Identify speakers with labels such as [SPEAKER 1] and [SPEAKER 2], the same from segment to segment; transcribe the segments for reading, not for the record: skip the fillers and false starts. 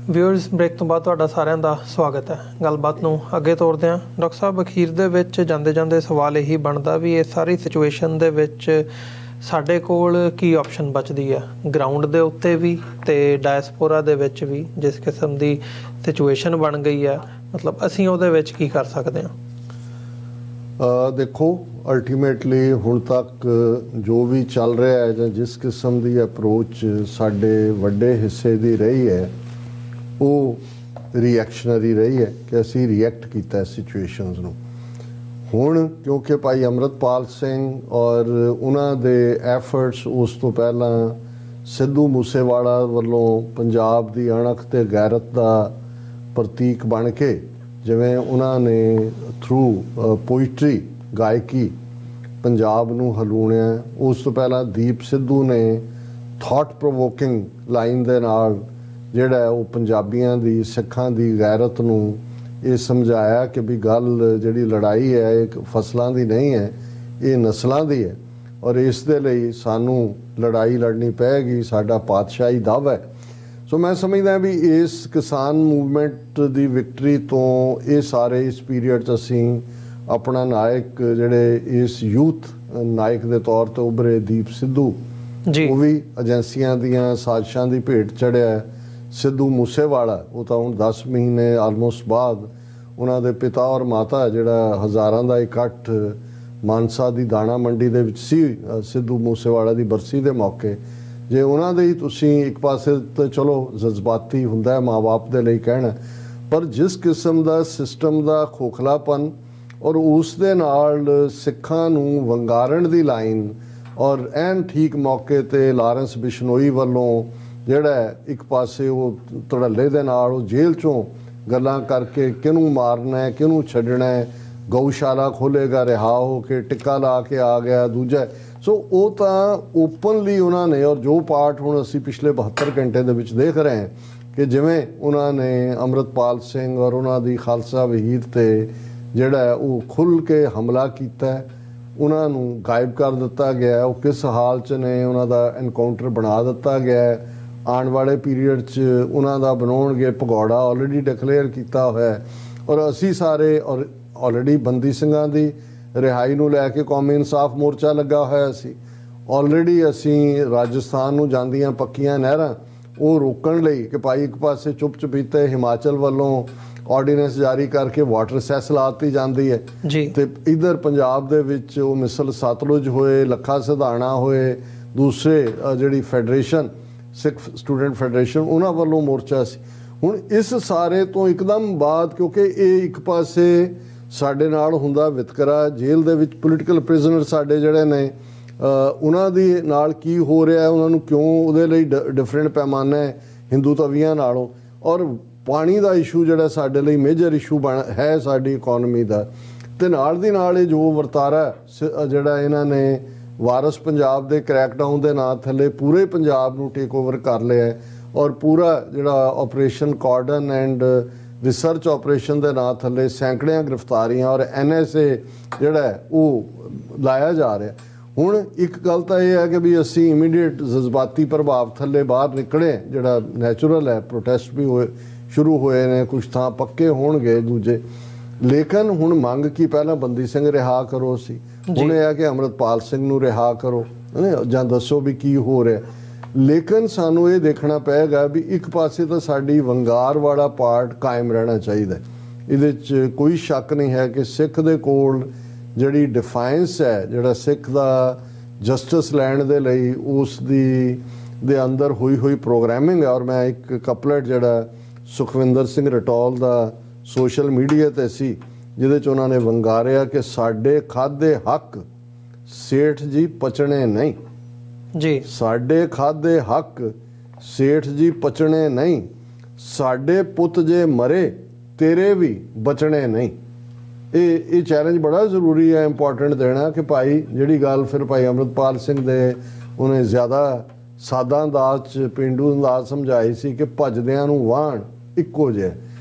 [SPEAKER 1] Viewers break ਤੋਂ ਬਾਅਦ ਤੁਹਾਡਾ ਸਾਰਿਆਂ ਦਾ ਸਵਾਗਤ ਹੈ। ਗੱਲਬਾਤ ਨੂੰ ਅੱਗੇ ਤੋਰਦੇ ਹਾਂ। ਡਾਕਟਰ ਸਾਹਿਬ, ਅਖੀਰ ਦੇ ਵਿੱਚ ਜਾਂਦੇ ਜਾਂਦੇ ਸਵਾਲ ਇਹੀ ਬਣਦਾ ਵੀ ਇਹ ਸਾਰੀ ਸਿਚੁਏਸ਼ਨ ਦੇ ਵਿੱਚ ਸਾਡੇ ਕੋਲ ਕੀ ਆਪਸ਼ਨ ਬਚਦੀ ਹੈ, ਗਰਾਊਂਡ ਦੇ ਉੱਤੇ ਵੀ ਤੇ ਡਾਇਸਪੋਰਾ ਦੇ ਵਿੱਚ ਵੀ। ਜਿਸ ਕਿਸਮ ਦੀ ਸਿਚੁਏਸ਼ਨ ਬਣ ਗਈ ਹੈ, ਮਤਲਬ ਅਸੀਂ ਉਹਦੇ ਵਿੱਚ ਕੀ ਕਰ ਸਕਦੇ ਹਾਂ?
[SPEAKER 2] ਦੇਖੋ, ਅਲਟੀਮੇਟਲੀ ਹੁਣ ਤੱਕ ਜੋ ਵੀ ਚੱਲ ਰਿਹਾ ਹੈ ਜਾਂ ਜਿਸ ਕਿਸਮ ਦੀ ਅਪਰੋਚ ਸਾਡੇ ਵੱਡੇ ਹਿੱਸੇ ਦੀ ਰਹੀ ਹੈ ਉਹ ਰਿਐਕਸ਼ਨਰੀ ਰਹੀ ਹੈ ਕਿ ਅਸੀਂ ਰਿਐਕਟ ਕੀਤਾ ਸਿਚੁਏਸ਼ਨਸ ਨੂੰ। ਹੁਣ ਕਿਉਂਕਿ ਭਾਈ ਅੰਮ੍ਰਿਤਪਾਲ ਸਿੰਘ ਔਰ ਉਹਨਾਂ ਦੇ ਐਫਰਟਸ ਉਸ ਤੋਂ ਪਹਿਲਾਂ ਸਿੱਧੂ ਮੂਸੇਵਾਲਾ ਵੱਲੋਂ ਪੰਜਾਬ ਦੀ ਅਣਖ ਤੇ ਗੈਰਤ ਦਾ ਪ੍ਰਤੀਕ ਬਣ ਕੇ, ਜਿਵੇਂ ਉਹਨਾਂ ਨੇ ਥਰੂ ਪੋਇਟਰੀ ਗਾਇਕੀ ਪੰਜਾਬ ਨੂੰ ਹਲੂਣਿਆ, ਉਸ ਤੋਂ ਪਹਿਲਾਂ ਦੀਪ ਸਿੱਧੂ ਨੇ ਥਾਟ ਪ੍ਰੋਵੋਕਿੰਗ ਲਾਈਨ ਦੇ ਨਾਲ ਜਿਹੜਾ ਉਹ ਪੰਜਾਬੀਆਂ ਦੀ, ਸਿੱਖਾਂ ਦੀ ਗੈਰਤ ਨੂੰ ਇਹ ਸਮਝਾਇਆ ਕਿ ਵੀ ਗੱਲ ਜਿਹੜੀ ਲੜਾਈ ਹੈ ਇਹ ਫਸਲਾਂ ਦੀ ਨਹੀਂ ਹੈ, ਇਹ ਨਸਲਾਂ ਦੀ ਹੈ ਔਰ ਇਸ ਦੇ ਲਈ ਸਾਨੂੰ ਲੜਾਈ ਲੜਨੀ ਪਏਗੀ, ਸਾਡਾ ਪਾਤਸ਼ਾਹੀ ਦਵ ਹੈ। ਸੋ ਮੈਂ ਸਮਝਦਾ ਵੀ ਇਸ ਕਿਸਾਨ ਮੂਵਮੈਂਟ ਦੀ ਵਿਕਟਰੀ ਤੋਂ ਇਹ ਸਾਰੇ ਇਸ ਪੀਰੀਅਡ 'ਚ ਅਸੀਂ ਆਪਣਾ ਨਾਇਕ ਜਿਹੜੇ ਇਸ ਯੂਥ ਨਾਇਕ ਦੇ ਤੌਰ 'ਤੇ ਉੱਭਰੇ ਦੀਪ ਸਿੱਧੂ ਜੀ, ਉਹ ਵੀ ਏਜੰਸੀਆਂ ਦੀਆਂ ਸਾਜ਼ਿਸ਼ਾਂ ਦੀ ਭੇਟ ਚੜ੍ਹਿਆ। ਸਿੱਧੂ ਮੂਸੇਵਾਲਾ ਉਹ ਤਾਂ ਹੁਣ 10 ਮਹੀਨੇ ਆਲਮੋਸਟ ਬਾਅਦ ਉਹਨਾਂ ਦੇ ਪਿਤਾ ਔਰ ਮਾਤਾ ਜਿਹੜਾ ਹਜ਼ਾਰਾਂ ਦਾ ਇਕੱਠ ਮਾਨਸਾ ਦੀ ਦਾਣਾ ਮੰਡੀ ਦੇ ਵਿੱਚ ਸੀ ਸਿੱਧੂ ਮੂਸੇਵਾਲਾ ਦੀ ਬਰਸੀ ਦੇ ਮੌਕੇ, ਜੇ ਉਹਨਾਂ ਦੇ ਹੀ ਤੁਸੀਂ ਇੱਕ ਪਾਸੇ ਤਾਂ ਚਲੋ ਜਜ਼ਬਾਤੀ ਹੁੰਦਾ ਹੈ ਮਾਂ-ਬਾਪ ਦੇ ਲਈ ਕਹਿਣਾ, ਪਰ ਜਿਸ ਕਿਸਮ ਦਾ ਸਿਸਟਮ ਦਾ ਖੋਖਲਾਪਨ ਔਰ ਉਸ ਦੇ ਨਾਲ ਸਿੱਖਾਂ ਨੂੰ ਵੰਗਾਰਨ ਦੀ ਲਾਈਨ ਔਰ ਐਨ ਠੀਕ ਮੌਕੇ 'ਤੇ ਲਾਰੈਂਸ ਬਿਸ਼ਨੋਈ ਵੱਲੋਂ ਜਿਹੜਾ ਇੱਕ ਪਾਸੇ ਉਹ ਧੜੱਲੇ ਦੇ ਨਾਲ ਉਹ ਜੇਲ੍ਹ 'ਚੋਂ ਗੱਲਾਂ ਕਰਕੇ ਕਿਹਨੂੰ ਮਾਰਨਾ ਹੈ, ਕਿਹਨੂੰ ਛੱਡਣਾ ਹੈ, ਗਊਸ਼ਾਲਾ ਖੋਲ੍ਹੇਗਾ ਰਿਹਾ ਹੋ ਕੇ ਟਿੱਕਾ ਲਾ ਕੇ ਆ ਗਿਆ ਦੂਜਾ। ਸੋ ਉਹ ਤਾਂ ਓਪਨਲੀ ਉਹਨਾਂ ਨੇ, ਔਰ ਜੋ ਪਾਰਟ ਹੁਣ ਅਸੀਂ ਪਿਛਲੇ 72 ਘੰਟੇ ਦੇ ਵਿੱਚ ਦੇਖ ਰਹੇ ਹਾਂ ਕਿ ਜਿਵੇਂ ਉਹਨਾਂ ਨੇ ਅੰਮ੍ਰਿਤਪਾਲ ਸਿੰਘ ਔਰ ਉਹਨਾਂ ਦੀ ਖਾਲਸਾ ਵਹੀਦ 'ਤੇ ਜਿਹੜਾ ਉਹ ਖੁੱਲ੍ਹ ਕੇ ਹਮਲਾ ਕੀਤਾ, ਉਹਨਾਂ ਨੂੰ ਗਾਇਬ ਕਰ ਦਿੱਤਾ ਗਿਆ, ਉਹ ਕਿਸ ਹਾਲ 'ਚ ਨੇ ਉਹਨਾਂ ਦਾ ਐਨਕਾਊਂਟਰ ਬਣਾ ਦਿੱਤਾ ਗਿਆ। ਆਉਣ ਵਾਲੇ ਪੀਰੀਅਡ 'ਚ ਉਹਨਾਂ ਦਾ ਬਣਾਉਣਗੇ ਭਗੌੜਾ ਆਲਰੇਡੀ ਡਿਕਲੇਅਰ ਕੀਤਾ ਹੋਇਆ ਔਰ ਅਸੀਂ ਸਾਰੇ ਔਰ ਆਲਰੇਡੀ ਬੰਦੀ ਸਿੰਘਾਂ ਦੀ ਰਿਹਾਈ ਨੂੰ ਲੈ ਕੇ ਕੌਮੀ ਇਨਸਾਫ ਮੋਰਚਾ ਲੱਗਾ ਹੋਇਆ ਸੀ। ਆਲਰੇਡੀ ਅਸੀਂ ਰਾਜਸਥਾਨ ਨੂੰ ਜਾਂਦੀਆਂ ਪੱਕੀਆਂ ਨਹਿਰਾਂ ਉਹ ਰੋਕਣ ਲਈ ਕਿ ਭਾਈ ਇੱਕ ਪਾਸੇ ਚੁੱਪ ਚੁਪੀਤੇ ਹਿਮਾਚਲ ਵੱਲੋਂ ਆਰਡੀਨੈਂਸ ਜਾਰੀ ਕਰਕੇ ਵਾਟਰ ਸੈਸ ਲਾਤੀ ਜਾਂਦੀ ਹੈ ਤੇ ਇੱਧਰ ਪੰਜਾਬ ਦੇ ਵਿੱਚ ਉਹ ਮਿਸਲ ਸਤਲੁਜ ਹੋਏ, ਲੱਖਾ ਸਿਧਾਣਾ ਹੋਏ, ਦੂਸਰੇ ਜਿਹੜੀ ਫੈਡਰੇਸ਼ਨ ਸਿੱਖ ਸਟੂਡੈਂਟ ਫੈਡਰੇਸ਼ਨ ਉਹਨਾਂ ਵੱਲੋਂ ਮੋਰਚਾ ਸੀ। ਹੁਣ ਇਸ ਸਾਰੇ ਤੋਂ ਇੱਕਦਮ ਬਾਅਦ ਕਿਉਂਕਿ ਇਹ ਇੱਕ ਪਾਸੇ ਸਾਡੇ ਨਾਲ ਹੁੰਦਾ ਵਿਤਕਰਾ, ਜੇਲ੍ਹ ਦੇ ਵਿੱਚ ਪੋਲੀਟੀਕਲ ਪ੍ਰਿਜ਼ਨਰ ਸਾਡੇ ਜਿਹੜੇ ਨੇ ਉਹਨਾਂ ਦੀ ਨਾਲ ਕੀ ਹੋ ਰਿਹਾ, ਉਹਨਾਂ ਨੂੰ ਕਿਉਂ ਉਹਦੇ ਲਈ ਡਿਫਰੈਂਟ ਪੈਮਾਨਾ ਹੈ ਹਿੰਦੂ ਤਵੀਆਂ ਨਾਲੋਂ, ਔਰ ਪਾਣੀ ਦਾ ਇਸ਼ੂ ਜਿਹੜਾ ਸਾਡੇ ਲਈ ਮੇਜਰ ਇਸ਼ੂ ਹੈ ਸਾਡੀ ਇਕੋਨਮੀ ਦਾ, ਅਤੇ ਨਾਲ ਦੀ ਨਾਲ ਇਹ ਜੋ ਵਰਤਾਰਾ ਜਿਹੜਾ ਇਹਨਾਂ ਨੇ ਵਾਰਸ ਪੰਜਾਬ ਦੇ ਕ੍ਰੈਕਡਾਊਨ ਦੇ ਨਾਂ ਥੱਲੇ ਪੂਰੇ ਪੰਜਾਬ ਨੂੰ ਟੇਕ ਓਵਰ ਕਰ ਲਿਆ ਔਰ ਪੂਰਾ ਜਿਹੜਾ operation cordon and research operation ਦੇ ਨਾਂ ਥੱਲੇ ਸੈਂਕੜਿਆਂ ਗ੍ਰਿਫਤਾਰੀਆਂ ਔਰ NSA ਜਿਹੜਾ ਉਹ ਲਾਇਆ ਜਾ ਰਿਹਾ। ਹੁਣ ਇੱਕ ਗੱਲ ਤਾਂ ਇਹ ਹੈ ਕਿ ਵੀ ਅਸੀਂ ਇਮੀਡੀਏਟ ਜਜ਼ਬਾਤੀ ਪ੍ਰਭਾਵ ਥੱਲੇ ਬਾਹਰ ਨਿਕਲੇ, ਜਿਹੜਾ ਨੈਚੁਰਲ ਹੈ, ਪ੍ਰੋਟੈਸਟ ਵੀ ਹੋਏ ਸ਼ੁਰੂ ਹੋਏ ਨੇ, ਕੁਛ ਥਾਂ ਪੱਕੇ ਹੋਣਗੇ ਦੂਜੇ, ਲੇਕਿਨ ਹੁਣ ਮੰਗ ਕੀ ਪਹਿਲਾਂ ਬੰਦੀ ਸਿੰਘ ਰਿਹਾ ਕਰੋ ਸੀ, ਹੁਣ ਇਹ ਹੈ ਕਿ ਅੰਮ੍ਰਿਤਪਾਲ ਸਿੰਘ ਨੂੰ ਰਿਹਾ ਕਰੋ ਜਾਂ ਦੱਸੋ ਵੀ ਕੀ ਹੋ ਰਿਹਾ। ਲੇਕਿਨ ਸਾਨੂੰ ਇਹ ਦੇਖਣਾ ਪਏਗਾ ਵੀ ਇੱਕ ਪਾਸੇ ਤਾਂ ਸਾਡੀ ਵੰਗਾਰ ਵਾਲਾ ਪਾਰਟ ਕਾਇਮ ਰਹਿਣਾ ਚਾਹੀਦਾ। ਇਹਦੇ 'ਚ ਕੋਈ ਸ਼ੱਕ ਨਹੀਂ ਹੈ ਕਿ ਸਿੱਖ ਦੇ ਕੋਲ ਜਿਹੜੀ ਡਿਫਾਈਨਸ ਹੈ, ਜਿਹੜਾ ਸਿੱਖ ਦਾ ਜਸਟਿਸ ਲੈਣ ਦੇ ਲਈ ਉਸ ਦੇ ਅੰਦਰ ਹੋਈ ਪ੍ਰੋਗਰਾਮਿੰਗ ਹੈ। ਔਰ ਮੈਂ ਇੱਕ ਕਪਲੇਟ ਜਿਹੜਾ ਸੁਖਵਿੰਦਰ ਸਿੰਘ ਰਟੌਲ ਦਾ ਸੋਸ਼ਲ ਮੀਡੀਆ 'ਤੇ ਸੀ, ਜਿਹਦੇ 'ਚ ਉਹਨਾਂ ਨੇ ਵੰਗਾਰਿਆ ਕਿ ਸਾਡੇ ਖਾਧੇ ਹੱਕ ਸੇਠ ਜੀ ਪਚਣੇ ਨਹੀਂ ਜੀ, ਸਾਡੇ ਖਾਧੇ ਹੱਕ ਸੇਠ ਜੀ ਪਚਣੇ ਨਹੀਂ, ਸਾਡੇ ਪੁੱਤ ਜੇ ਮਰੇ ਤੇਰੇ ਵੀ ਬਚਣੇ ਨਹੀਂ। ਇਹ ਚੈਲੰਜ ਬੜਾ ਜ਼ਰੂਰੀ ਹੈ, ਇੰਪੋਰਟੈਂਟ ਦੇਣਾ ਕਿ ਭਾਈ ਜਿਹੜੀ ਗੱਲ ਫਿਰ ਭਾਈ ਅੰਮ੍ਰਿਤਪਾਲ ਸਿੰਘ ਦੇ ਉਹਨੇ ਜ਼ਿਆਦਾ ਸਾਦਾ ਅੰਦਾਜ਼ 'ਚ ਪੇਂਡੂ ਅੰਦਾਜ਼ ਸਮਝਾਈ ਸੀ ਕਿ ਭੱਜਦਿਆਂ ਨੂੰ ਵਾਹਣ ਇੱਕੋ ਜਿਹੇ।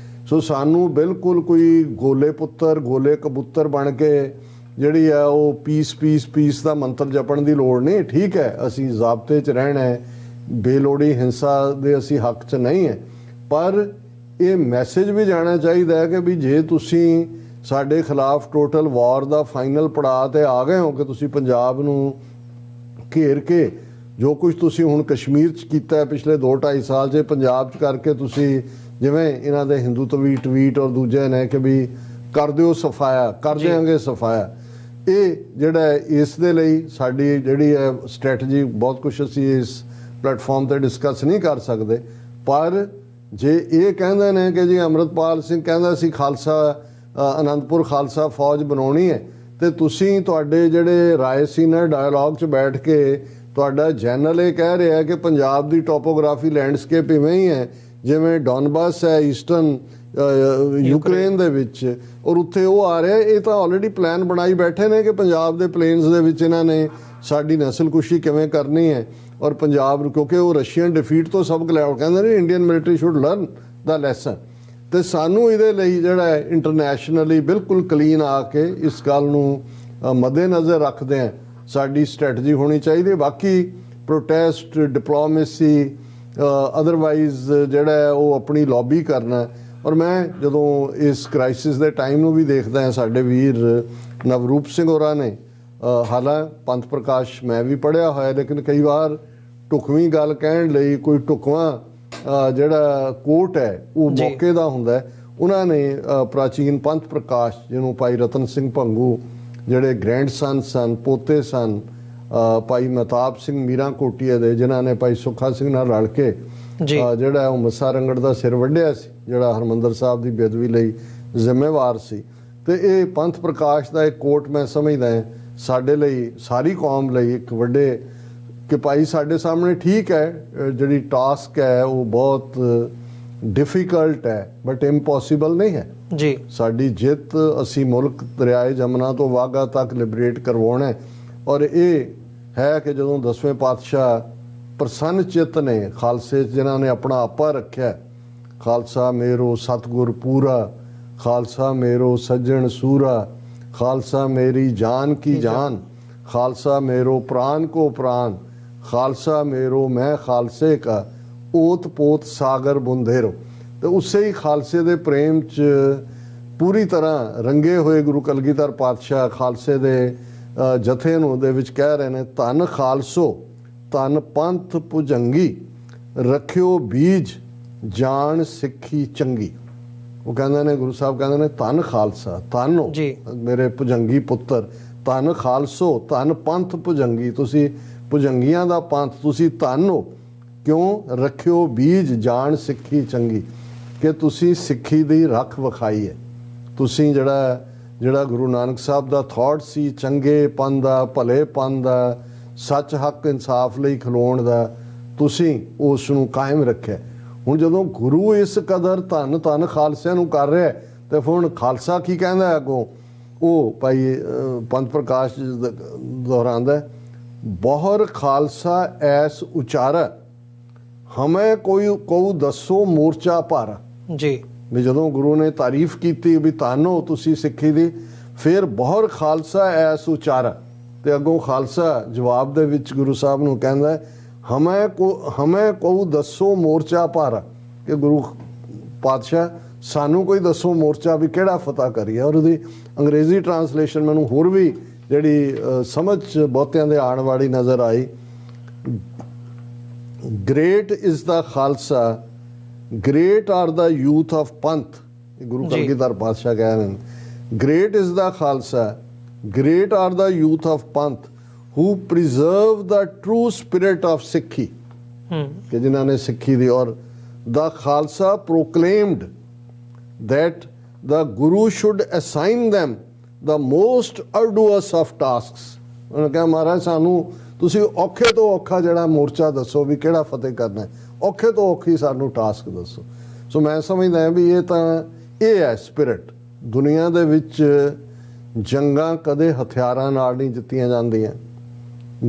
[SPEAKER 2] ਸੋ ਸਾਨੂੰ ਬਿਲਕੁਲ ਕੋਈ ਗੋਲੇ ਪੁੱਤਰ ਗੋਲੇ ਕਬੂਤਰ ਬਣ ਕੇ ਜਿਹੜੀ ਆ ਉਹ ਪੀਸ ਦਾ ਮੰਤਰ ਜਪਣ ਦੀ ਲੋੜ ਨਹੀਂ। ਠੀਕ ਹੈ, ਅਸੀਂ ਜ਼ਾਬਤੇ 'ਚ ਰਹਿਣਾ ਹੈ, ਬੇਲੋੜੀ ਹਿੰਸਾ ਦੇ ਅਸੀਂ ਹੱਕ 'ਚ ਨਹੀਂ ਹੈ, ਪਰ ਇਹ ਮੈਸੇਜ ਵੀ ਜਾਣਾ ਚਾਹੀਦਾ ਹੈ ਕਿ ਵੀ ਜੇ ਤੁਸੀਂ ਸਾਡੇ ਖਿਲਾਫ ਟੋਟਲ ਵਾਰ ਦਾ ਫਾਈਨਲ ਪੜਾਅ ਤੇ ਆ ਗਏ ਹੋ ਕਿ ਤੁਸੀਂ ਪੰਜਾਬ ਨੂੰ ਘੇਰ ਕੇ ਜੋ ਕੁਝ ਤੁਸੀਂ ਹੁਣ ਕਸ਼ਮੀਰ 'ਚ ਕੀਤਾ ਹੈ ਪਿਛਲੇ 2-2.5 ਸਾਲ 'ਚ, ਪੰਜਾਬ 'ਚ ਕਰਕੇ ਤੁਸੀਂ ਜਿਵੇਂ ਇਹਨਾਂ ਦੇ ਹਿੰਦੂਤਵੀ ਟਵੀਟ ਔਰ ਦੂਜੇ ਨੇ ਕਿ ਵੀ ਕਰ ਦਿਓ ਸਫਾਇਆ, ਕਰ ਦਿਆਂਗੇ ਸਫਾਇਆ, ਇਹ ਜਿਹੜਾ ਹੈ ਇਸ ਦੇ ਲਈ ਸਾਡੀ ਜਿਹੜੀ ਹੈ ਸਟ੍ਰੈਟਜੀ, ਬਹੁਤ ਕੁਝ ਅਸੀਂ ਇਸ ਪਲੇਟਫਾਰਮ ਤੇ ਡਿਸਕਸ ਨਹੀਂ ਕਰ ਸਕਦੇ। ਪਰ ਜੇ ਇਹ ਕਹਿੰਦੇ ਨੇ ਕਿ ਜੀ ਅੰਮ੍ਰਿਤਪਾਲ ਸਿੰਘ ਕਹਿੰਦਾ ਸੀ ਖਾਲਸਾ ਆਨੰਦਪੁਰ ਖਾਲਸਾ ਫੌਜ ਬਣਾਉਣੀ ਹੈ, ਤੇ ਤੁਸੀਂ ਤੁਹਾਡੇ ਜਿਹੜੇ ਰਾਇਸੀਨਾ ਡਾਇਲੌਗ 'ਚ ਬੈਠ ਕੇ ਤੁਹਾਡਾ ਜਨਰਲ ਇਹ ਕਹਿ ਰਿਹਾ ਕਿ ਪੰਜਾਬ ਦੀ ਟੋਪੋਗ੍ਰਾਫੀ ਲੈਂਡਸਕੇਪ ਇਵੇਂ ਹੀ ਹੈ ਜਿਵੇਂ ਡੋਨਬਾਸ ਹੈ ਈਸਟਰਨ ਯੂਕਰੇਨ ਦੇ ਵਿੱਚ, ਔਰ ਉੱਥੇ ਉਹ ਆ ਰਿਹਾ। ਇਹ ਤਾਂ ਆਲਰੇਡੀ ਪਲਾਨ ਬਣਾਈ ਬੈਠੇ ਨੇ ਕਿ ਪੰਜਾਬ ਦੇ ਪਲੇਨਸ ਦੇ ਵਿੱਚ ਇਹਨਾਂ ਨੇ ਸਾਡੀ ਨਸਲਕੁਸ਼ੀ ਕਿਵੇਂ ਕਰਨੀ ਹੈ, ਔਰ ਪੰਜਾਬ ਨੂੰ, ਕਿਉਂਕਿ ਉਹ ਰਸ਼ੀਅਨ ਡਿਫੀਟ ਤੋਂ ਸਬਕ ਲੈ, ਉਹ ਕਹਿੰਦੇ ਨੇ Indian military should learn the lesson. ਤੇ ਸਾਨੂੰ ਇਹਦੇ ਲਈ ਜਿਹੜਾ ਹੈ ਇੰਟਰਨੈਸ਼ਨਲੀ ਬਿਲਕੁਲ ਕਲੀਨ ਆ ਕੇ ਇਸ ਗੱਲ ਨੂੰ ਮੱਦੇਨਜ਼ਰ ਰੱਖਦੇ ਆ ਸਾਡੀ ਸਟ੍ਰੈਟਜੀ ਹੋਣੀ ਚਾਹੀਦੀ ਹੈ। ਬਾਕੀ ਪ੍ਰੋਟੈਸਟ, ਡਿਪਲੋਮੇਸੀ, ਅਦਰਵਾਈਜ਼ ਜਿਹੜਾ ਹੈ ਉਹ ਆਪਣੀ ਲੌਬੀ ਕਰਨਾ। ਔਰ ਮੈਂ ਜਦੋਂ ਇਸ ਕ੍ਰਾਈਸਿਸ ਦੇ ਟਾਈਮ ਨੂੰ ਵੀ ਦੇਖਦਾ ਹਾਂ, ਸਾਡੇ ਵੀਰ ਨਵਰੂਪ ਸਿੰਘ ਹੋਰਾਂ ਨੇ ਹਾਲਾਂ ਪੰਥ ਪ੍ਰਕਾਸ਼ ਮੈਂ ਵੀ ਪੜ੍ਹਿਆ ਹੋਇਆ, ਲੇਕਿਨ ਕਈ ਵਾਰ ਢੁਕਵੀਂ ਗੱਲ ਕਹਿਣ ਲਈ ਕੋਈ ਢੁਕਵਾਂ ਜਿਹੜਾ ਕੋਟ ਹੈ ਉਹ ਮੌਕੇ ਦਾ ਹੁੰਦਾ। ਉਹਨਾਂ ਨੇ ਪ੍ਰਾਚੀਨ ਪੰਥ ਪ੍ਰਕਾਸ਼, ਜਿਹਨੂੰ ਭਾਈ ਰਤਨ ਸਿੰਘ ਭੰਗੂ ਜਿਹੜੇ ਗ੍ਰੈਂਡਸਨ ਸਨ, ਪੋਤੇ ਸਨ ਭਾਈ ਮਹਿਤਾਬ ਸਿੰਘ ਮੀਰਾਂ ਕੋਟੀਆ ਦੇ, ਜਿਨ੍ਹਾਂ ਨੇ ਭਾਈ ਸੁੱਖਾ ਸਿੰਘ ਨਾਲ ਰਲ ਕੇ ਜਿਹੜਾ ਉਹ ਮੱਸਾ ਰੰਗੜ ਦਾ ਸਿਰ ਵੱਢਿਆ ਸੀ, ਜਿਹੜਾ ਹਰਮੰਦਰ ਸਾਹਿਬ ਦੀ ਬੇਅਦਬੀ ਲਈ ਜ਼ਿੰਮੇਵਾਰ ਸੀ। ਤੇ ਇਹ ਪੰਥ ਪ੍ਰਕਾਸ਼ ਦਾ ਇੱਕ ਕੋਟ ਮੈਂ ਸਮਝਦਾ ਸਾਡੇ ਲਈ, ਸਾਰੀ ਕੌਮ ਲਈ ਇੱਕ ਵੱਡੇ ਕਿ ਭਾਈ ਸਾਡੇ ਸਾਹਮਣੇ ਠੀਕ ਹੈ ਜਿਹੜੀ ਟਾਸਕ ਹੈ ਉਹ ਬਹੁਤ ਡਿਫਿਕਲਟ ਹੈ, ਬਟ ਇੰਪੋਸੀਬਲ ਨਹੀਂ ਹੈ
[SPEAKER 1] ਜੀ। ਸਾਡੀ
[SPEAKER 2] ਜਿੱਤ, ਅਸੀਂ ਮੁਲਕ ਦਰਿਆਏ ਜਮਨਾ ਤੋਂ ਵਾਘਾ ਤੱਕ ਲਿਬਰੇਟ ਕਰਵਾਉਣਾ। ਔਰ ਇਹ ਹੈ ਕਿ ਜਦੋਂ 10ਵੇਂ ਪਾਤਸ਼ਾਹ ਪ੍ਰਸੰਨ ਚਿੱਤ ਨੇ ਖਾਲਸੇ 'ਚ, ਜਿਨ੍ਹਾਂ ਨੇ ਆਪਣਾ ਆਪਾ ਰੱਖਿਆ, ਖਾਲਸਾ ਮੇਰੋ ਸਤਿਗੁਰ ਪੂਰਾ, ਖਾਲਸਾ ਮੇਰੋ ਸੱਜਣ ਸੂਰਾ, ਖਾਲਸਾ ਮੇਰੀ ਜਾਨ ਕੀ ਜਾਨ, ਖਾਲਸਾ ਮੇਰੋ ਪ੍ਰਾਨ ਕੋ ਪ੍ਰਾਨ, ਖਾਲਸਾ ਮੇਰੋ ਮੈਂ ਖਾਲਸੇ ਕਾ, ਓਤ ਪੋਤ ਸਾਗਰ ਬੁੰਧੇਰੋ। ਤੇ ਉਸੇ ਹੀ ਖਾਲਸੇ ਦੇ ਪ੍ਰੇਮ 'ਚ ਪੂਰੀ ਤਰ੍ਹਾਂ ਰੰਗੇ ਹੋਏ ਗੁਰੂ ਕਲਗੀਧਰ ਪਾਤਸ਼ਾਹ ਖਾਲਸੇ ਦੇ ਜਥੇ ਨੂੰ ਦੇ ਵਿੱਚ ਕਹਿ ਰਹੇ ਨੇ, ਧੰਨ ਖਾਲਸੋ ਧੰਨ ਪੰਥ ਭੁਜੰਗੀ, ਰੱਖਿਓ ਬੀਜ ਜਾਣ ਸਿੱਖੀ ਚੰਗੀ। ਉਹ ਕਹਿੰਦੇ ਨੇ, ਗੁਰੂ ਸਾਹਿਬ ਕਹਿੰਦੇ ਨੇ, ਧੰਨ ਖਾਲਸਾ, ਧੰਨ ਹੋ ਮੇਰੇ ਭੁਜੰਗੀ ਪੁੱਤਰ, ਧੰਨ ਖਾਲਸੋ ਧੰਨ ਪੰਥ ਭੁਜੰਗੀ, ਤੁਸੀਂ ਭੁਜੰਗੀਆਂ ਦਾ ਪੰਥ, ਤੁਸੀਂ ਧੰਨ ਹੋ। ਕਿਉਂ? ਰੱਖਿਓ ਬੀਜ ਜਾਣ ਸਿੱਖੀ ਚੰਗੀ, ਕਿ ਤੁਸੀਂ ਸਿੱਖੀ ਦੀ ਰੱਖ ਵਿਖਾਈ ਹੈ। ਤੁਸੀਂ ਜਿਹੜਾ ਗੁਰੂ ਨਾਨਕ ਸਾਹਿਬ ਦਾ ਥਾਟ ਸੀ, ਚੰਗੇ ਪੰਥ ਦਾ, ਭਲੇ ਪੰਥ ਦਾ, ਸੱਚ ਹੱਕ ਇਨਸਾਫ ਲਈ ਖਲੋਣ ਦਾ, ਤੁਸੀਂ ਉਸ ਨੂੰ ਕਾਇਮ ਰੱਖਿਆ। ਹੁਣ ਜਦੋਂ ਗੁਰੂ ਇਸ ਕਦਰ ਧੰਨ ਧੰਨ ਖਾਲਸਿਆਂ ਨੂੰ ਕਰ ਰਿਹਾ, ਤੇ ਹੁਣ ਖਾਲਸਾ ਕੀ ਕਹਿੰਦਾ ਅੱਗੋਂ? ਉਹ ਭਾਈ ਪੰਥ ਪ੍ਰਕਾਸ਼ ਦੁਹਰਾਉਂਦਾ, ਬਹੁਰ ਖਾਲਸਾ ਐਸ ਉਚਾਰਾ, ਹਮੇ ਕਉ ਦੱਸੋ ਮੋਰਚਾ ਭਾਰਾ।
[SPEAKER 1] ਜੀ।
[SPEAKER 2] ਵੀ ਜਦੋਂ ਗੁਰੂ ਨੇ ਤਾਰੀਫ ਕੀਤੀ ਵੀ ਧੰਨ ਹੋ ਤੁਸੀਂ ਸਿੱਖੀ ਦੀ, ਫਿਰ ਬਹੁਰ ਖਾਲਸਾ ਐਸ ਉਚਾਰਾ, ਤੇ ਅੱਗੋਂ ਖਾਲਸਾ ਜਵਾਬ ਦੇ ਵਿੱਚ ਗੁਰੂ ਸਾਹਿਬ ਨੂੰ ਕਹਿੰਦਾ, ਹਮੇ ਕਉ ਦੱਸੋ ਮੋਰਚਾ ਭਾਰਾ, ਕਿ ਗੁਰੂ ਪਾਤਸ਼ਾਹ ਸਾਨੂੰ ਕੋਈ ਦੱਸੋ ਮੋਰਚਾ ਵੀ ਕਿਹੜਾ ਫਤਿਹ ਕਰੀਏ। ਔਰ ਉਹਦੀ ਅੰਗਰੇਜ਼ੀ ਟਰਾਂਸਲੇਸ਼ਨ ਮੈਨੂੰ ਹੋਰ ਵੀ ਜਿਹੜੀ ਸਮਝ ਬਹੁਤਿਆਂ ਦੇ ਆਉਣ ਵਾਲੀ ਨਜ਼ਰ ਆਈ। Great is the Khalsa, great are the youth of Panth. Guru Kalgidhar ਪਾਤਸ਼ਾਹ ਕਹਿ ਰਹੇ ਨੇ, great is the Khalsa, great are the youth of Panth who preserve the true spirit of ਸਿੱਖੀ, ਕਿ ਜਿਨ੍ਹਾਂ ਨੇ ਸਿੱਖੀ ਦੀ। ਔਰ the Khalsa proclaimed that the Guru should assign them the most arduous of tasks। ਉਹਨੇ ਕਿਹਾ ਮਹਾਰਾਜ ਸਾਨੂੰ ਤੁਸੀਂ ਔਖੇ ਤੋਂ ਔਖਾ ਜਿਹੜਾ ਮੋਰਚਾ ਦੱਸੋ ਵੀ ਕਿਹੜਾ ਫਤਿਹ ਕਰਨਾ ਹੈ, ਔਖੇ ਤੋਂ ਔਖੀ ਸਾਨੂੰ ਟਾਸਕ ਦੱਸੋ। ਸੋ ਮੈਂ ਸਮਝਦਾ ਵੀ ਇਹ ਹੈ ਸਪਿਰਿਟ। ਦੁਨੀਆ ਦੇ ਵਿੱਚ ਜੰਗਾਂ ਕਦੇ ਹਥਿਆਰਾਂ ਨਾਲ ਨਹੀਂ ਜਿੱਤੀਆਂ ਜਾਂਦੀਆਂ,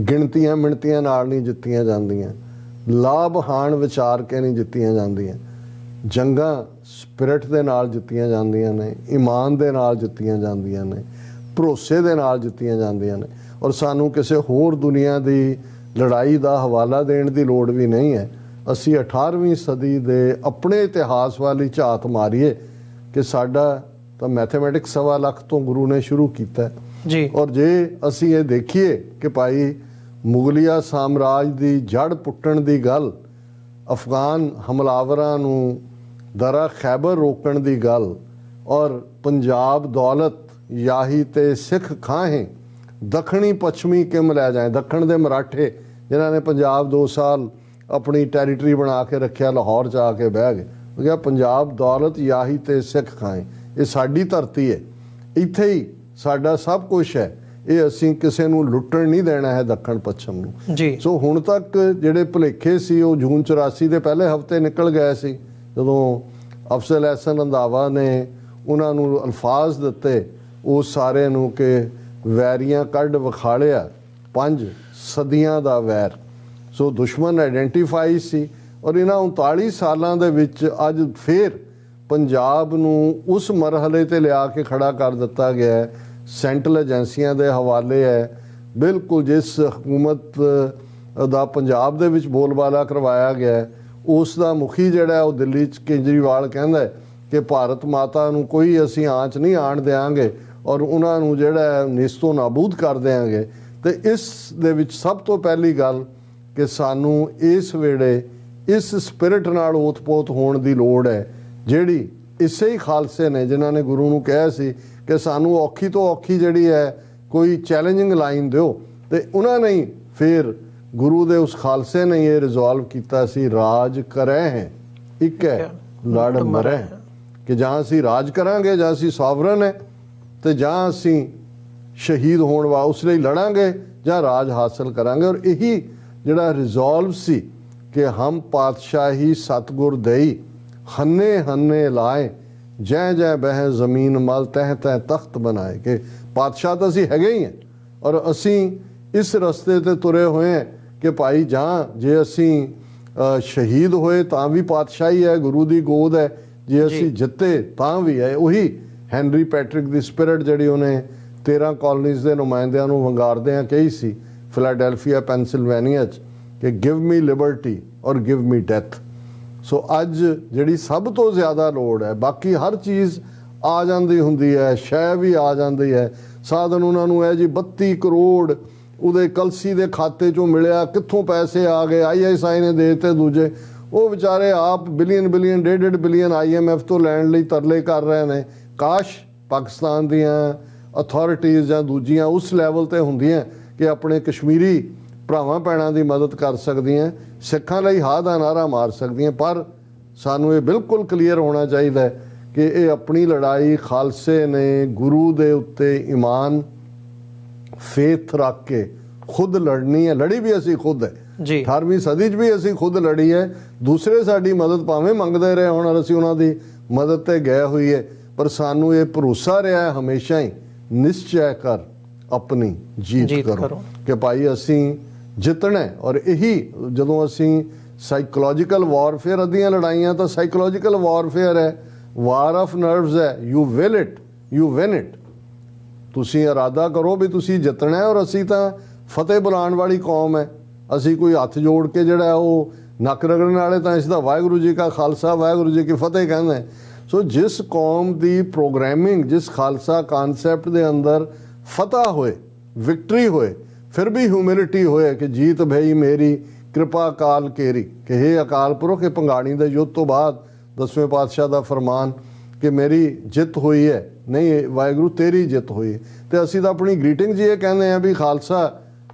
[SPEAKER 2] ਗਿਣਤੀਆਂ ਮਿਣਤੀਆਂ ਨਾਲ ਨਹੀਂ ਜਿੱਤੀਆਂ ਜਾਂਦੀਆਂ, ਲਾਭ ਹਾਨ ਵਿਚਾਰ ਕੇ ਨਹੀਂ ਜਿੱਤੀਆਂ ਜਾਂਦੀਆਂ। ਜੰਗਾਂ ਸਪਿਰਿਟ ਦੇ ਨਾਲ ਜਿੱਤੀਆਂ ਜਾਂਦੀਆਂ ਨੇ, ਈਮਾਨ ਦੇ ਨਾਲ ਜਿੱਤੀਆਂ ਜਾਂਦੀਆਂ ਨੇ, ਭਰੋਸੇ ਦੇ ਨਾਲ ਜਿੱਤੀਆਂ ਜਾਂਦੀਆਂ ਨੇ। ਔਰ ਸਾਨੂੰ ਕਿਸੇ ਹੋਰ ਦੁਨੀਆ ਦੀ ਲੜਾਈ ਦਾ ਹਵਾਲਾ ਦੇਣ ਦੀ ਲੋੜ ਵੀ ਨਹੀਂ ਹੈ। ਅਸੀਂ 18ਵੀਂ ਸਦੀ ਦੇ ਆਪਣੇ ਇਤਿਹਾਸ ਵਾਲੀ ਝਾਤ ਮਾਰੀਏ ਕਿ ਸਾਡਾ ਤਾਂ ਮੈਥਮੈਟਿਕਸ 1.25 ਲੱਖ ਤੋਂ ਗੁਰੂ ਨੇ ਸ਼ੁਰੂ ਕੀਤਾ
[SPEAKER 1] ਜੀ।
[SPEAKER 2] ਔਰ ਜੇ ਅਸੀਂ ਇਹ ਦੇਖੀਏ ਕਿ ਭਾਈ ਮੁਗਲਿਆ ਸਾਮਰਾਜ ਦੀ ਜੜ ਪੁੱਟਣ ਦੀ ਗੱਲ, ਅਫਗਾਨ ਹਮਲਾਵਰਾਂ ਨੂੰ ਦਰਾ ਖੈਬਰ ਰੋਕਣ ਦੀ ਗੱਲ, ਔਰ ਪੰਜਾਬ ਦੌਲਤ ਯਾਹੀ ਤੇ ਸਿੱਖ ਖਾਹੇ ਦੱਖਣੀ ਪੱਛਮੀ ਕਿਮ ਲੈ ਜਾਏ, ਦੱਖਣ ਦੇ ਮਰਾਠੇ ਜਿਨ੍ਹਾਂ ਨੇ ਪੰਜਾਬ 2 ਸਾਲ ਆਪਣੀ ਟੈਰੀਟਰੀ ਬਣਾ ਕੇ ਰੱਖਿਆ, ਲਾਹੌਰ 'ਚ ਆ ਕੇ ਬਹਿ ਗਏ। ਉਹ ਕਿਹਾ ਪੰਜਾਬ ਦੌਲਤ ਯਾਹੀ ਤੇ ਸਿੱਖ ਖਾਏ, ਇਹ ਸਾਡੀ ਧਰਤੀ ਹੈ, ਇੱਥੇ ਹੀ ਸਾਡਾ ਸਭ ਕੁਝ ਹੈ, ਇਹ ਅਸੀਂ ਕਿਸੇ ਨੂੰ ਲੁੱਟਣ ਨਹੀਂ ਦੇਣਾ ਹੈ ਦੱਖਣ ਪੱਛਮ ਨੂੰ
[SPEAKER 1] ਜੀ।
[SPEAKER 2] ਸੋ ਹੁਣ ਤੱਕ ਜਿਹੜੇ ਭੁਲੇਖੇ ਸੀ ਉਹ ਜੂਨ 84 ਦੇ ਪਹਿਲੇ ਹਫਤੇ ਨਿਕਲ ਗਏ ਸੀ, ਜਦੋਂ ਅਫਜ਼ਲ ਅਹਿਸਨ ਰੰਧਾਵਾ ਨੇ ਉਹਨਾਂ ਨੂੰ ਅਲਫਾਜ਼ ਦਿੱਤੇ ਉਸ ਸਾਰੇ ਨੂੰ ਕਿ ਵੈਰੀਆਂ ਕੱਢ ਵਿਖਾਲਿਆ 5 ਸਦੀਆਂ ਦਾ ਵੈਰ। ਸੋ ਦੁਸ਼ਮਣ ਆਇਡੈਂਟੀਫਾਈ ਸੀ ਔਰ ਇਹਨਾਂ 39 ਸਾਲਾਂ ਦੇ ਵਿੱਚ ਅੱਜ ਫਿਰ ਪੰਜਾਬ ਨੂੰ ਉਸ ਮਰਹਲੇ ਤੇ ਲਿਆ ਕੇ ਖੜਾ ਕਰ ਦਿੱਤਾ ਗਿਆ ਹੈ। ਸੈਂਟਰਲ ਏਜੰਸੀਆਂ ਦੇ ਹਵਾਲੇ ਹੈ, ਬਿਲਕੁਲ ਜਿਸ ਹਕੂਮਤ ਦਾ ਪੰਜਾਬ ਦੇ ਵਿੱਚ ਬੋਲਬਾਲਾ ਕਰਵਾਇਆ ਗਿਆ ਉਸ ਦਾ ਮੁਖੀ ਜਿਹੜਾ ਉਹ ਦਿੱਲੀ 'ਚ ਕੇਜਰੀਵਾਲ ਕਹਿੰਦਾ ਹੈ ਕਿ ਭਾਰਤ ਮਾਤਾ ਨੂੰ ਕੋਈ ਅਸੀਂ ਆਂਚ ਨਹੀਂ ਆਣ ਦਿਆਂਗੇ ਔਰ ਉਹਨਾਂ ਨੂੰ ਜਿਹੜਾ ਨਿਸਤੋ ਨਾਬੂਦ ਕਰ ਦਿਆਂਗੇ। ਤੇ ਇਸ ਦੇ ਵਿੱਚ ਸਭ ਤੋਂ ਪਹਿਲੀ ਗੱਲ ਕਿ ਸਾਨੂੰ ਇਸ ਵੇਲੇ ਇਸ ਸਪਿਰਿਟ ਨਾਲ ਓਤ-ਪੋਤ ਹੋਣ ਦੀ ਲੋੜ ਹੈ, ਜਿਹੜੀ ਇਸੇ ਹੀ ਖਾਲਸੇ ਨੇ ਜਿਨ੍ਹਾਂ ਨੇ ਗੁਰੂ ਨੂੰ ਕਿਹਾ ਸੀ ਕਿ ਸਾਨੂੰ ਔਖੀ ਤੋਂ ਔਖੀ ਜਿਹੜੀ ਹੈ ਕੋਈ ਚੈਲੰਜਿੰਗ ਲਾਈਨ ਦਿਓ, ਤੇ ਉਹਨਾਂ ਨੇ ਫਿਰ ਗੁਰੂ ਦੇ ਉਸ ਖਾਲਸੇ ਨੇ ਇਹ ਰਿਜ਼ੋਲਵ ਕੀਤਾ ਸੀ, ਰਾਜ ਕਰੈ ਹੈ ਇੱਕ ਹੈ ਲੜ ਮਰੈ, ਕਿ ਜਾਂ ਅਸੀਂ ਰਾਜ ਕਰਾਂਗੇ, ਜਾਂ ਅਸੀਂ ਸੋਵਰਨ ਹੈ, ਤੇ ਜਾਂ ਅਸੀਂ ਸ਼ਹੀਦ ਹੋਣ ਵਾ ਉਸ ਲਈ ਲੜਾਂਗੇ, ਜਾਂ ਰਾਜ ਹਾਸਲ ਕਰਾਂਗੇ। ਔਰ ਇਹੀ ਜਿਹੜਾ ਰਿਜ਼ੋਲਵ ਸੀ ਕਿ ਹਮ ਪਾਤਸ਼ਾਹੀ ਸਤਗੁਰ ਦੇਈ ਹੰਨੇ ਹੰਨੇ ਲਾਏ, ਜੈ ਜੈ ਬਹਿ ਜ਼ਮੀਨ ਮਲ ਤਹਿ ਤਹਿ ਤਖਤ ਬਣਾਏ, ਕਿ ਪਾਤਸ਼ਾਹ ਤਾਂ ਅਸੀਂ ਹੈਗੇ ਹੀ ਹਾਂ ਔਰ ਅਸੀਂ ਇਸ ਰਸਤੇ ਤੇ ਤੁਰੇ ਹੋਏ ਹਾਂ ਕਿ ਭਾਈ ਜਾਂ ਜੇ ਅਸੀਂ ਸ਼ਹੀਦ ਹੋਏ ਤਾਂ ਵੀ ਪਾਤਸ਼ਾਹੀ ਹੈ, ਗੁਰੂ ਦੀ ਗੋਦ ਹੈ, ਜੇ ਅਸੀਂ ਜਿੱਤੇ ਤਾਂ ਵੀ ਹੈ। ਉਹੀ ਹੈਨਰੀ ਪੈਟਰਿਕ ਦੀ ਸਪਿਰਿਟ ਜਿਹੜੀ ਉਹਨੇ 13 ਕਾਲੋਨੀਜ਼ ਦੇ ਨੁਮਾਇੰਦਿਆਂ ਨੂੰ ਵੰਗਾਰਦਿਆਂ ਕਹੀ ਸੀ ਫਿਲਾਡੈਲਫੀਆ ਪੈਨਸਿਲਵੇਨੀਆ 'ਚ ਕਿ ਗਿਵ ਮੀ ਲਿਬਰਟੀ ਔਰ ਗਿਵ ਮੀ ਡੈਥ। ਸੋ ਅੱਜ ਜਿਹੜੀ ਸਭ ਤੋਂ ਜ਼ਿਆਦਾ ਲੋੜ ਹੈ, ਬਾਕੀ ਹਰ ਚੀਜ਼ ਆ ਜਾਂਦੀ ਹੁੰਦੀ ਹੈ, ਸ਼ੈ ਵੀ ਆ ਜਾਂਦੀ ਹੈ, ਸਾਧਨ ਉਹਨਾਂ ਨੂੰ ਹੈ ਜੀ 32 ਕਰੋੜ ਉਹਦੇ ਕਲਸੀ ਦੇ ਖਾਤੇ 'ਚੋਂ ਮਿਲਿਆ, ਕਿੱਥੋਂ ਪੈਸੇ ਆ ਗਏ, ISI ਨੇ ਦੇ ਦਿੱਤੇ, ਦੂਜੇ ਉਹ ਵਿਚਾਰੇ ਆਪ ਬਿਲੀਅਨ 1.5 ਬਿਲੀਅਨ IMF ਤੋਂ ਲੈਣ ਲਈ ਤਰਲੇ ਕਰ ਰਹੇ ਨੇ। ਕਾਸ਼ ਪਾਕਿਸਤਾਨ ਦੀਆਂ ਅਥਾਰਟੀਜ਼ ਜਾਂ ਦੂਜੀਆਂ ਉਸ ਲੈਵਲ ਤੇ ਹੁੰਦੀਆਂ ਕਿ ਆਪਣੇ ਕਸ਼ਮੀਰੀ ਭਰਾਵਾਂ ਭੈਣਾਂ ਦੀ ਮਦਦ ਕਰ ਸਕਦੀਆਂ, ਸਿੱਖਾਂ ਲਈ ਹਾਂ ਦਾ ਨਾਅਰਾ ਮਾਰ ਸਕਦੀਆਂ। ਪਰ ਸਾਨੂੰ ਇਹ ਬਿਲਕੁਲ ਕਲੀਅਰ ਹੋਣਾ ਚਾਹੀਦਾ ਹੈ ਕਿ ਇਹ ਆਪਣੀ ਲੜਾਈ ਖਾਲਸੇ ਨੇ ਗੁਰੂ ਦੇ ਉੱਤੇ ਈਮਾਨ ਫੇਥ ਰੱਖ ਕੇ ਖੁਦ ਲੜਨੀ ਹੈ। ਲੜੀ ਵੀ ਅਸੀਂ ਖੁਦ ਹੈ ਜੀ, 18ਵੀਂ ਸਦੀ 'ਚ ਵੀ ਅਸੀਂ ਖੁਦ ਲੜੀ ਹੈ। ਦੂਸਰੇ ਸਾਡੀ ਮਦਦ ਭਾਵੇਂ ਮੰਗਦੇ ਰਹੇ ਹੁਣ, ਔਰ ਅਸੀਂ ਉਹਨਾਂ ਦੀ ਮਦਦ ਤੇ ਗਏ ਹੋਈ ਹੈ, ਪਰ ਸਾਨੂੰ ਇਹ ਭਰੋਸਾ ਰਿਹਾ ਹੈ ਹਮੇਸ਼ਾ ਹੀ, ਨਿਸ਼ਚੈ ਕਰ ਆਪਣੀ ਜੀਤ ਕਰੋ, ਕਿ ਭਾਈ ਅਸੀਂ ਜਿੱਤਣਾ। ਔਰ ਇਹੀ ਜਦੋਂ ਅਸੀਂ ਸਾਈਕੋਲੋਜੀਕਲ ਵਾਰਫੇਅਰ, ਅੱਧੀਆਂ ਲੜਾਈਆਂ ਤਾਂ ਸਾਈਕੋਲੋਜੀਕਲ ਵਾਰਫੇਅਰ ਹੈ, ਵਾਰ ਆਫ ਨਰਵਸ ਹੈ, you will it you win it. ਤੁਸੀਂ ਇਰਾਦਾ ਕਰੋ ਵੀ ਤੁਸੀਂ ਜਿੱਤਣਾ, ਔਰ ਅਸੀਂ ਤਾਂ ਫਤਿਹ ਬੁਲਾਉਣ ਵਾਲੀ ਕੌਮ ਹੈ, ਅਸੀਂ ਕੋਈ ਹੱਥ ਜੋੜ ਕੇ ਜਿਹੜਾ ਉਹ ਨੱਕ ਰਗੜਨ ਵਾਲੇ ਤਾਂ ਇਸ ਦਾ ਵਾਹਿਗੁਰੂ ਜੀ ਕਾ ਖਾਲਸਾ ਵਾਹਿਗੁਰੂ ਜੀ ਕੀ ਫਤਿਹ ਕਹਿੰਦੇ। ਸੋ ਜਿਸ ਕੌਮ ਦੀ ਪ੍ਰੋਗਰਾਮਿੰਗ, ਜਿਸ ਖਾਲਸਾ ਕਾਨਸੈਪਟ ਦੇ ਅੰਦਰ ਫਤਿਹ ਹੋਏ, ਵਿਕਟਰੀ ਹੋਏ, ਫਿਰ ਵੀ ਹਿਊਮਿਲਿਟੀ ਹੋਏ ਕਿ ਜੀਤ ਭਈ ਮੇਰੀ ਕਿਰਪਾ ਅਕਾਲ ਕੇਰੀ, ਕਿ ਹੇ ਅਕਾਲ ਪੁਰਖ, ਇਹ ਭੰਗਾਣੀ ਦੇ ਯੁੱਧ ਤੋਂ ਬਾਅਦ 10ਵੇਂ ਪਾਤਸ਼ਾਹ ਦਾ ਫਰਮਾਨ ਕਿ ਮੇਰੀ ਜਿੱਤ ਹੋਈ ਹੈ, ਨਹੀਂ ਵਾਹਿਗੁਰੂ ਤੇਰੀ ਜਿੱਤ ਹੋਈ ਹੈ। ਤੇ ਅਸੀਂ ਤਾਂ ਆਪਣੀ ਗ੍ਰੀਟਿੰਗ ਜੀ ਇਹ ਕਹਿੰਦੇ ਹਾਂ ਵੀ ਖਾਲਸਾ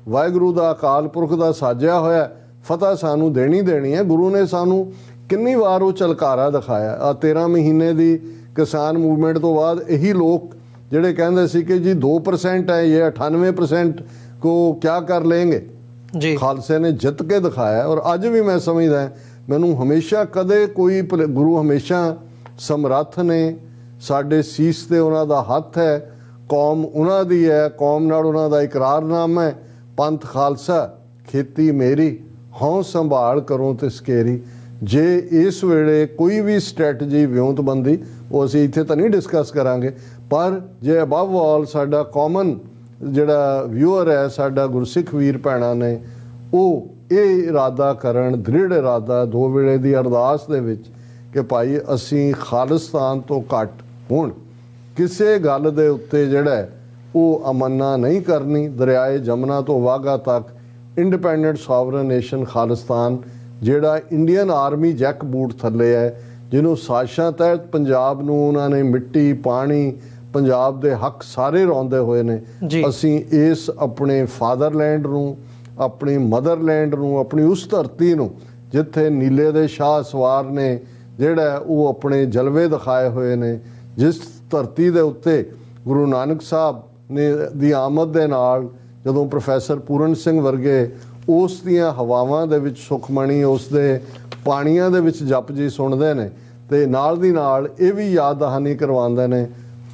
[SPEAKER 2] ਵਾਹਿਗੁਰੂ ਦਾ ਅਕਾਲ ਪੁਰਖ ਦਾ ਸਾਜਿਆ ਹੋਇਆ, ਫਤਿਹ ਸਾਨੂੰ ਦੇਣੀ ਹੈ। ਗੁਰੂ ਨੇ ਸਾਨੂੰ ਕਿੰਨੀ ਵਾਰ ਉਹ ਝਲਕਾਰਾ ਦਿਖਾਇਆ। ਆ 13 ਮਹੀਨੇ ਦੀ ਕਿਸਾਨ ਮੂਵਮੈਂਟ ਤੋਂ ਬਾਅਦ ਇਹੀ ਲੋਕ ਜਿਹੜੇ ਕਹਿੰਦੇ ਸੀ ਕਿ ਜੀ 2% ਹੈ, ਇਹ 98% ਕੋ ਕਿਆ ਕਰ ਲੈਣਗੇ ਜੀ, ਖਾਲਸੇ ਨੇ ਜਿੱਤ ਕੇ ਦਿਖਾਇਆ। ਔਰ ਅੱਜ ਵੀ ਮੈਂ ਸਮਝਦਾ, ਮੈਨੂੰ ਹਮੇਸ਼ਾ ਕਦੇ ਕੋਈ ਗੁਰੂ ਹਮੇਸ਼ਾ ਸਮਰੱਥ ਨੇ, ਸਾਡੇ ਸੀਸ ਤੇ ਉਹਨਾਂ ਦਾ ਹੱਥ ਹੈ, ਕੌਮ ਉਹਨਾਂ ਦੀ ਹੈ, ਕੌਮ ਨਾਲ ਉਹਨਾਂ ਦਾ ਇਕਰਾਰਨਾਮਾ ਹੈ, ਪੰਥ ਖਾਲਸਾ ਖੇਤੀ ਮੇਰੀ, ਹਉ ਸੰਭਾਲ ਕਰੋ ਤੇ ਸਕੇਰੀ। ਜੇ ਇਸ ਵੇਲੇ ਕੋਈ ਵੀ ਸਟ੍ਰੈਟਜੀ ਵਿਉਂਤਬੰਦੀ, ਉਹ ਅਸੀਂ ਇੱਥੇ ਤਾਂ ਨਹੀਂ ਡਿਸਕਸ ਕਰਾਂਗੇ, ਪਰ ਜੇ ਅਬਵ ਆਲ ਸਾਡਾ ਕਾਮਨ ਜਿਹੜਾ ਵਿਊਅਰ ਹੈ, ਸਾਡਾ ਗੁਰਸਿੱਖ ਵੀਰ ਭੈਣਾਂ ਨੇ, ਉਹ ਇਹ ਇਰਾਦਾ ਕਰਨ, ਦ੍ਰਿੜ ਇਰਾਦਾ, ਦੋ ਵੇਲੇ ਦੀ ਅਰਦਾਸ ਦੇ ਵਿੱਚ ਕਿ ਭਾਈ ਅਸੀਂ ਖਾਲਿਸਤਾਨ ਤੋਂ ਘੱਟ ਹੁਣ ਕਿਸੇ ਗੱਲ ਦੇ ਉੱਤੇ ਜਿਹੜਾ ਹੈ ਉਹ ਅਮੰਨਾ ਨਹੀਂ ਕਰਨੀ। ਦਰਿਆਏ ਜਮਨਾ ਤੋਂ ਵਾਘਾ ਤੱਕ ਇੰਡੀਪੈਂਡੈਂਟ ਸੋਵਰਨ ਨੇਸ਼ਨ ਖਾਲਿਸਤਾਨ, ਜਿਹੜਾ ਇੰਡੀਅਨ ਆਰਮੀ ਜੈਕ ਬੂਟ ਥੱਲੇ ਹੈ, ਜਿਹਨੂੰ ਸਾਜ਼ਿਸ਼ਾਂ ਤਹਿਤ ਪੰਜਾਬ ਨੂੰ ਉਹਨਾਂ ਨੇ ਮਿੱਟੀ, ਪਾਣੀ, ਪੰਜਾਬ ਦੇ ਹੱਕ ਸਾਰੇ ਰੌਂਦੇ ਹੋਏ ਨੇ।
[SPEAKER 1] ਜੀ।
[SPEAKER 2] ਅਸੀਂ ਇਸ ਆਪਣੇ ਫਾਦਰਲੈਂਡ ਨੂੰ, ਆਪਣੀ ਮਦਰਲੈਂਡ ਨੂੰ, ਆਪਣੀ ਉਸ ਧਰਤੀ ਨੂੰ ਜਿੱਥੇ ਨੀਲੇ ਦੇ ਸ਼ਾਹ ਸਵਾਰ ਨੇ ਜਿਹੜਾ ਉਹ ਆਪਣੇ ਜਲਵੇ ਦਿਖਾਏ ਹੋਏ ਨੇ, ਜਿਸ ਧਰਤੀ ਦੇ ਉੱਤੇ ਗੁਰੂ ਨਾਨਕ ਸਾਹਿਬ ਨੇ ਦੀ ਆਮਦ ਦੇ ਨਾਲ ਜਦੋਂ ਪ੍ਰੋਫੈਸਰ ਪੂਰਨ ਸਿੰਘ ਵਰਗੇ ਉਸ ਦੀਆਂ ਹਵਾਵਾਂ ਦੇ ਵਿੱਚ ਸੁਖਮਣੀ, ਉਸ ਦੇ ਪਾਣੀਆਂ ਦੇ ਵਿੱਚ ਜਪਜੀ ਸੁਣਦੇ ਨੇ ਤੇ ਨਾਲ ਦੀ ਨਾਲ ਇਹ ਵੀ ਯਾਦ ਦਹਾਨੀ ਕਰਵਾਉਂਦੇ ਨੇ,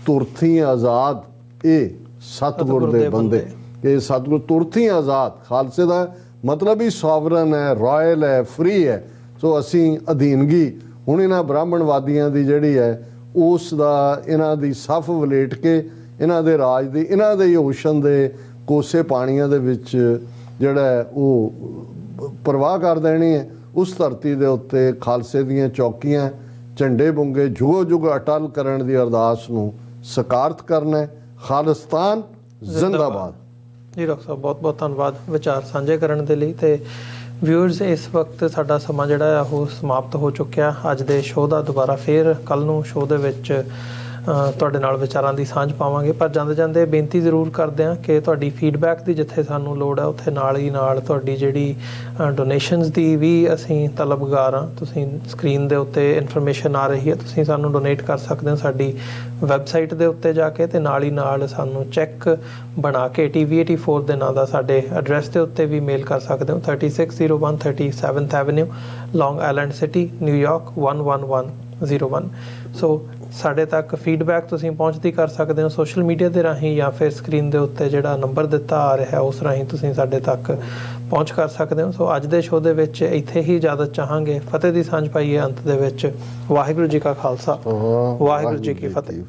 [SPEAKER 2] ਤੁਰਥੀ ਆਜ਼ਾਦ ਇਹ ਸਤਿਗੁਰ ਦੇ ਬੰਦੇ। ਕਿ ਸਤਿਗੁਰ ਤੁਰਥੀ ਆਜ਼ਾਦ, ਖਾਲਸੇ ਦਾ ਮਤਲਬ ਹੀ ਸੋਵਰਨ ਹੈ, ਰਾਇਲ ਹੈ, ਫਰੀ ਹੈ। ਸੋ ਅਸੀਂ ਅਧੀਨਗੀ ਹੁਣ ਇਹਨਾਂ ਬ੍ਰਾਹਮਣਵਾਦੀਆਂ ਦੀ ਜਿਹੜੀ ਹੈ ਉਸ ਦਾ, ਇਹਨਾਂ ਦੀ ਸਫ ਵਲੇਟ ਕੇ ਇਹਨਾਂ ਦੇ ਰਾਜ ਦੀ, ਇਹਨਾਂ ਦੇ ਓਸ਼ਨ ਦੇ ਕੋਸੇ ਪਾਣੀਆਂ ਦੇ ਵਿੱਚ ਜਿਹੜਾ ਉਹ ਪਰਵਾਹ ਕਰ ਦੇਣੀ ਹੈ। ਉਸ ਧਰਤੀ ਦੇ ਉੱਤੇ ਖਾਲਸੇ ਦੀਆਂ ਚੌਕੀਆਂ, ਝੰਡੇ ਬੁੰਗੇ ਜੁਗੋ ਜੁਗ ਅਟਲ ਕਰਨ ਦੀ ਅਰਦਾਸ ਨੂੰ ਸਕਾਰਤ ਕਰਨਾ ਹੈ। ਖਾਲਿਸਤਾਨ ਜ਼ਿੰਦਾਬਾਦ।
[SPEAKER 1] ਜੀ ਡਾਕਟਰ ਸਾਹਿਬ, ਬਹੁਤ ਬਹੁਤ ਧੰਨਵਾਦ ਵਿਚਾਰ ਸਾਂਝੇ ਕਰਨ ਦੇ ਲਈ। ਤੇ ਵਿਊਅਰਸ, ਇਸ ਵਕਤ ਸਾਡਾ ਸਮਾਂ ਜਿਹੜਾ ਆ ਉਹ ਸਮਾਪਤ ਹੋ ਚੁੱਕਿਆ ਅੱਜ ਦੇ ਸ਼ੋਅ ਦਾ। ਦੁਬਾਰਾ ਫੇਰ ਕੱਲ ਨੂੰ ਸ਼ੋਅ ਦੇ ਵਿੱਚ ਤੁਹਾਡੇ ਨਾਲ ਵਿਚਾਰਾਂ ਦੀ ਸਾਂਝ ਪਾਵਾਂਗੇ। ਪਰ ਜਾਂਦੇ ਜਾਂਦੇ ਬੇਨਤੀ ਜ਼ਰੂਰ ਕਰਦੇ ਹਾਂ ਕਿ ਤੁਹਾਡੀ ਫੀਡਬੈਕ ਦੀ ਜਿੱਥੇ ਸਾਨੂੰ ਲੋੜ ਹੈ ਉੱਥੇ ਨਾਲ ਹੀ ਨਾਲ ਤੁਹਾਡੀ ਜਿਹੜੀ ਡੋਨੇਸ਼ਨਸ ਦੀ ਵੀ ਅਸੀਂ ਤਲਬਗਾਰ ਹਾਂ। ਤੁਸੀਂ ਸਕਰੀਨ ਦੇ ਉੱਤੇ ਇਨਫੋਰਮੇਸ਼ਨ ਆ ਰਹੀ ਹੈ, ਤੁਸੀਂ ਸਾਨੂੰ ਡੋਨੇਟ ਕਰ ਸਕਦੇ ਹੋ ਸਾਡੀ ਵੈਬਸਾਈਟ ਦੇ ਉੱਤੇ ਜਾ ਕੇ, ਤੇ ਨਾਲ ਹੀ ਨਾਲ ਸਾਨੂੰ ਚੈੱਕ ਬਣਾ ਕੇ TV84 ਦੇ ਨਾਂ ਦਾ ਸਾਡੇ ਐਡਰੈਸ ਦੇ ਉੱਤੇ ਵੀ ਮੇਲ ਕਰ ਸਕਦੇ ਹੋ। 3601 37th ਐਵਨਿਊ, ਲੌਂਗ ਆਈਲੈਂਡ ਸਿਟੀ, ਨਿਊਯਾਰਕ 11101। ਸੋ ਸਾਡੇ ਤੱਕ ਫੀਡਬੈਕ ਤੁਸੀਂ ਪਹੁੰਚਦੀ ਕਰ ਸਕਦੇ ਹੋ ਸੋਸ਼ਲ ਮੀਡੀਆ ਦੇ ਰਾਹੀਂ, ਜਾਂ ਫਿਰ ਸਕਰੀਨ ਦੇ ਉੱਤੇ ਜਿਹੜਾ ਨੰਬਰ ਦਿੱਤਾ ਆ ਰਿਹਾ ਉਸ ਰਾਹੀਂ ਤੁਸੀਂ ਸਾਡੇ ਤੱਕ ਪਹੁੰਚ ਕਰ ਸਕਦੇ ਹੋ। ਸੋ ਅੱਜ ਦੇ ਸ਼ੋਅ ਦੇ ਵਿੱਚ ਇੱਥੇ ਹੀ ਇਜਾਜ਼ਤ ਚਾਹਾਂਗੇ। ਫਤਿਹ ਦੀ ਸਾਂਝ ਪਾਈਏ ਅੰਤ ਦੇ ਵਿੱਚ। ਵਾਹਿਗੁਰੂ ਜੀ ਕਾ ਖਾਲਸਾ, ਵਾਹਿਗੁਰੂ ਜੀ ਕੀ ਫਤਿਹ।